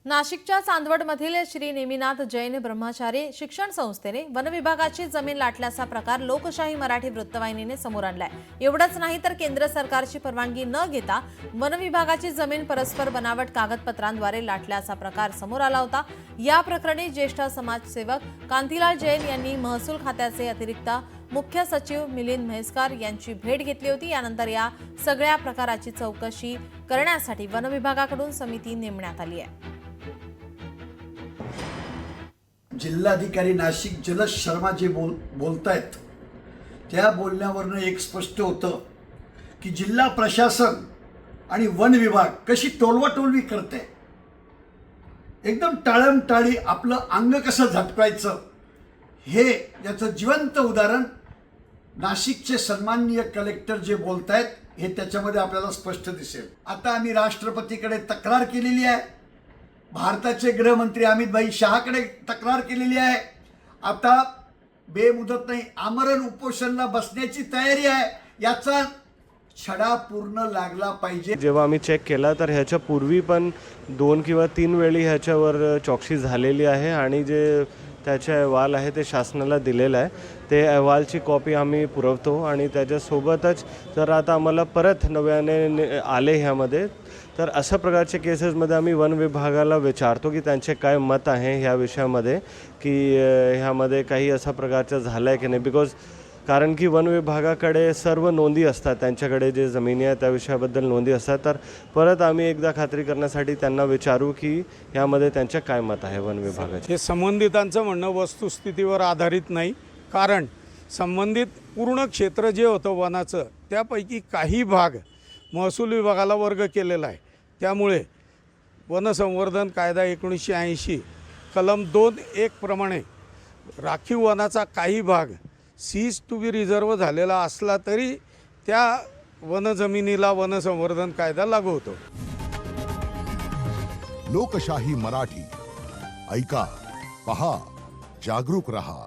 नाशिकच्या चांदवडमधील श्री नेमिनाथ जैन ब्रह्मचारी शिक्षण संस्थेने वनविभागाची जमीन लाटल्याचा प्रकार लोकशाही मराठी वृत्तवाहिनीने समोर आणलाय। एवढंच नाही तर केंद्र सरकारची परवानगी न घेता वनविभागाची जमीन परस्पर बनावट कागदपत्रांद्वारे लाटल्याचा प्रकार समोर आला होता। या प्रकरणी ज्येष्ठ समाजसेवक कांतीलाल जैन यांनी महसूल खात्याचे अतिरिक्त मुख्य सचिव मिलिंद म्हैसकर यांची भेट घेतली होती। यानंतर या सगळ्या प्रकाराची चौकशी करण्यासाठी वनविभागाकडून समिती नेमण्यात आली आहे। जिल्हाधिकारी नाशिक जलज शर्मा जे बोलतायत त्या बोलण्यावरनं एक स्पष्ट होतं की जिल्हा प्रशासन आणि वन विभाग कशी टोलवाटोलवी करते। एकदम टाळमटाळी आपलं अंग कसं झटकायचं हे याचं जिवंत उदाहरण नाशिकचे सन्माननीय कलेक्टर जे बोलतायत हे त्याच्यामध्ये आपल्याला स्पष्ट दिसेल। आता आम्ही राष्ट्रपतीकडे तक्रार केलेली आहे, भारताचे गृहमंत्री अमित भाई शहाकडे तक्रार केलेली आहे। आता बेमुदत नाही आमरण उपोषणला बसण्याची तयारी आहे। याचा छडा पूर्ण लागला पाहिजे। जेव्हा आम्ही चेक केला तर ह्याच्या पूर्वी पण 2 किंवा 3 वेळी ह्याच्यावर चौकशी झालेली आहे आणि जे त्याचे अहवाल आहे ते शासनाला दिलेला आहे। ते अहवालची कॉपी आम्ही पुरवतो आणि त्याच्यासोबतच जर आता आम्हाला परत नव्याने आले ह्यामध्ये तर अशा प्रकारच्या केसेसमध्ये आम्ही वन विभागाला विचारतो की त्यांचे काय मत आहे ह्या विषयामध्ये की ह्यामध्ये काही अशा प्रकारचं झालं आहे की नाही। कारण की वन विभागाकडे सर्व नोंदी असतात, त्यांच्याकडे जे जमिनी आहे त्या विषयाबद्दल नोंदी असतात। तर परत आम्ही एकदा खात्री करण्यासाठी त्यांना विचारू की ह्यामध्ये त्यांचे काय मत आहे वन विभागाचे। हे संबंधितांचं म्हणणं वस्तुस्थितीवर आधारित नाही, कारण संबंधित पूर्ण क्षेत्र जे होतं वनाचं त्यापैकी काही भाग महसूल विभागाला वर्ग केलेला आहे। त्यामुळे वनसंवर्धन कायदा 1980 कलम 2(1) प्रमाणे राखीव वनाचा काही भाग सीज टू बी रिझर्व झालेला असला तरी त्या वनजमिनीला वनसंवर्धन कायदा लागू होतो। लोकशाही मराठी ऐका, पहा, जागरूक रहा।